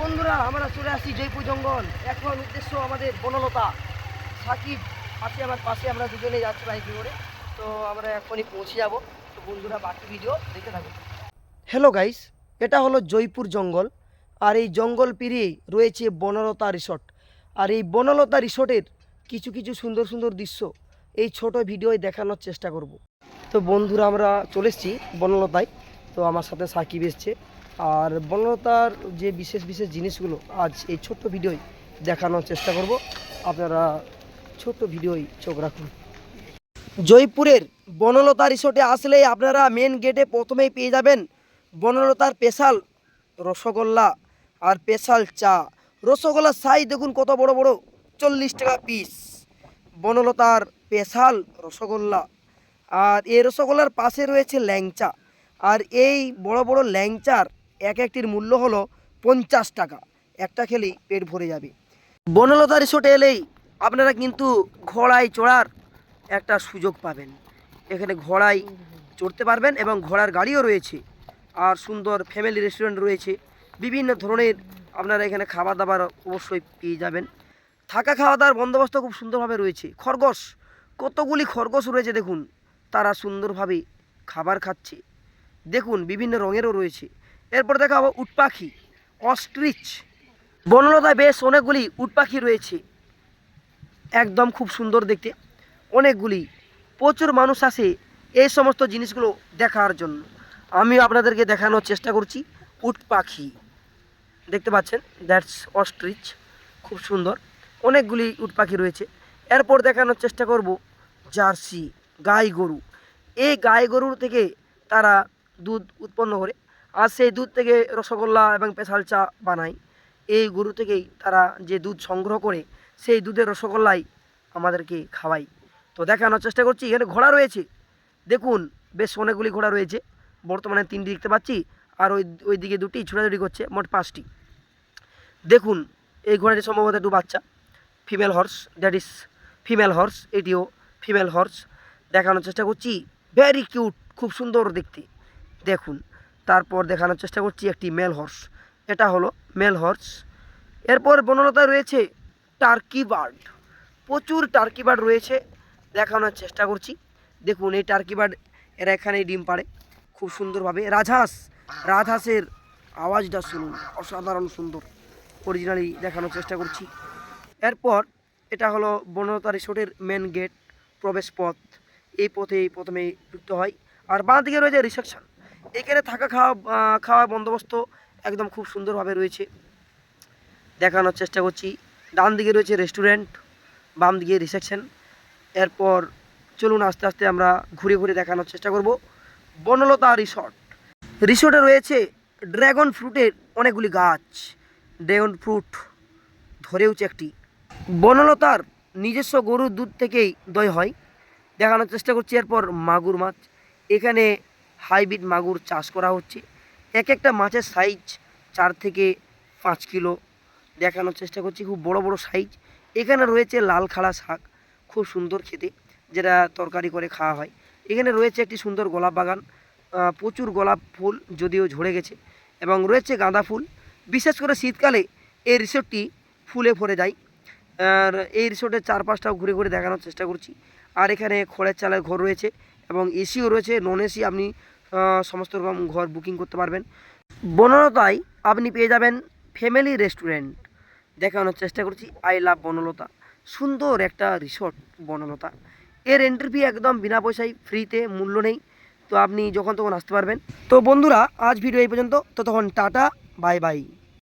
বন্ধুরা আমরা চলে আসছি জয়পুর জঙ্গল। এখন উদ্দেশ্য আমাদের বনলতা। সাকিব আছে আমার পাশে, আমরা দুজনে যাচ্ছি বাইকে করে। তো আমরা এখনই পৌঁছে যাব। তো বন্ধুরা বাকি ভিডিও দেখতে থাকুন। হ্যালো গাইস, এটা হলো জয়পুর জঙ্গল। আর এই জঙ্গল পেরিয়েই রয়েছে বনলতা রিসর্ট। আর এই বনলতা রিসর্টের কিছু কিছু সুন্দর সুন্দর দৃশ্য এই ছোট ভিডিওয় দেখানোর চেষ্টা করব। তো বন্ধুরা আমরা চলে এসেছি বনলতায়। তো আমার সাথে সাকিব এসছে। আর বনলতার যে বিশেষ বিশেষ জিনিসগুলো আজ এই ছোট্ট ভিডিওয় দেখানোর চেষ্টা করব। আপনারা ছোট্ট ভিডিওয় চোখ রাখুন। জয়পুরের বনলতা রিসোর্টে আসলেই আপনারা মেন গেটে প্রথমেই পেয়ে যাবেন বনলতার স্পেশাল রসগোল্লা আর স্পেশাল চা। রসগোল্লার সাইজ দেখুন কত বড় বড়, 40 টাকা পিস বনলতার স্পেশাল রসগোল্লা। আর এই রসগোল্লার পাশে রয়েছে ল্যাংচা। আর এই বড় বড় ল্যাংচার এক একটির মূল্য হলো 50 টাকা। একটা খেলেই পেট ভরে যাবে। বনলতা রিসোর্টে এলেই আপনারা কিন্তু ঘোড়ায় চড়ার একটা সুযোগ পাবেন। এখানে ঘোড়ায় চড়তে পারবেন এবং ঘোড়ার গাড়িও রয়েছে। আর সুন্দর ফ্যামিলি রেস্টুরেন্ট রয়েছে। বিভিন্ন ধরনের আপনারা এখানে খাবার দাবার অবশ্যই পেয়ে যাবেন। থাকা খাওয়া দাওয়ার বন্দোবস্ত খুব সুন্দরভাবে রয়েছে। খরগোশ, কতগুলি খরগোশ রয়েছে দেখুন, তারা সুন্দরভাবে খাবার খাচ্ছে। দেখুন বিভিন্ন রঙেরও রয়েছে। এরপর দেখা হবে উট পাখি, অস্ট্রিচ। বনলতায় বেশ অনেকগুলি উট পাখি রয়েছে, একদম খুব সুন্দর দেখতে। অনেকগুলি, প্রচুর মানুষ আসে এই সমস্ত জিনিসগুলো দেখার জন্য। আমি আপনাদেরকে দেখানোর চেষ্টা করছি উট পাখি। দেখতে পাচ্ছেন, দ্যাটস অস্ট্রিচ, খুব সুন্দর। অনেকগুলি উট পাখি রয়েছে। এরপর দেখানোর চেষ্টা করব জার্সি গাই গরু। এই গাই গরুর থেকে তারা দুধ উৎপন্ন করে, আর সেই দুধ থেকে রসগোল্লা এবং স্পেশাল চা বানায়। এই গরু থেকেই তারা যে দুধ সংগ্রহ করে সেই দুধের রসগোল্লাই আমাদেরকে খাওয়াই। তো দেখানোর চেষ্টা করছি। এখানে ঘোড়া রয়েছে, দেখুন বেশ অনেকগুলি ঘোড়া রয়েছে। বর্তমানে 3টি দেখতে পাচ্ছি, আর ওই দিকে 2টি ছোটাছুটি করছে, মোট 5টি। দেখুন এই ঘোড়াটি সম্ভবত একটু বাচ্চা, female horse, that is female horse. এটিও ফিমেল হর্স। দেখানোর চেষ্টা করছি, ভেরি কিউট, খুব সুন্দর দেখতে। দেখুন, তারপর দেখানোর চেষ্টা করছি একটি মেল হর্স। এটা হলো মেল হর্স। এরপর বনলতায় রয়েছে টার্কি বার্ড, প্রচুর টার্কি বার্ড রয়েছে। দেখানোর চেষ্টা করছি। দেখুন এই টার্কি বার্ড, এরা এখানেই ডিম পাড়ে খুব সুন্দরভাবে। রাজহাঁস, রাজহাঁসের আওয়াজটা শুনুন, অসাধারণ সুন্দর। অরিজিনালি দেখানোর চেষ্টা করছি। এরপর এটা হলো বনলতা রিসোর্টের মেন গেট, প্রবেশ পথ। এই পথেই প্রথমে যুক্ত হয়। আর বাঁ দিকে রয়েছে রিসেপশন। এখানে থাকা খাওয়া বন্দোবস্ত একদম খুব সুন্দরভাবে রয়েছে। দেখানোর চেষ্টা করছি। ডান দিকে রয়েছে রেস্টুরেন্ট, বাম দিকে রিসেপশন। এরপর চলুন আস্তে আস্তে আমরা ঘুরে ঘুরে দেখানোর চেষ্টা করব বনলতা রিসর্ট। রিসোর্টে রয়েছে ড্রাগন ফ্রুটের অনেকগুলি গাছ। ড্রাগন ফ্রুট ধরেওছে একটি। বনলতার নিজস্ব গরুর দুধ থেকেই দই হয়। দেখানোর চেষ্টা করছি। এরপর মাগুর মাছ, এখানে হাইব্রিড মাগুর চাষ করা হচ্ছে। এক একটা মাছের সাইজ 4 থেকে 5 কিলো। দেখানোর চেষ্টা করছি, খুব বড় বড় সাইজ। এখানে রয়েছে লাল খাড়া শাক, খুব সুন্দর খেতে, যেটা তরকারি করে খাওয়া হয়। এখানে রয়েছে একটি সুন্দর গোলাপ বাগান, প্রচুর গোলাপ ফুল যদিও ঝরে গেছে, এবং রয়েছে গাঁদা ফুল। বিশেষ করে শীতকালে এই রিসোর্টটি ফুলে ভরে যায়। আর এই রিসোর্টের চারপাশটাও ঘুরে ঘুরে দেখানোর চেষ্টা করছি। আর এখানে খড়ের চালের ঘর রয়েছে এবং এসিও রয়েছে, নন এসি। আপনি সমস্ত রকম ঘর বুকিং করতে পারবেন। বনলতায় আপনি পেয়ে যাবেন ফ্যামিলি রেস্টুরেন্ট। দেখানোর চেষ্টা করছি আই লাভ বনলতা। সুন্দর একটা রিসোর্ট বনলতা। এর এন্ট্রি ফি একদম বিনা পয়সায়, ফ্রিতে, মূল্য নেই। তো আপনি যখন তখন আসতে পারবেন। তো বন্ধুরা আজ ভিডিও এই পর্যন্ত। ততক্ষণ টাটা, বাই বাই।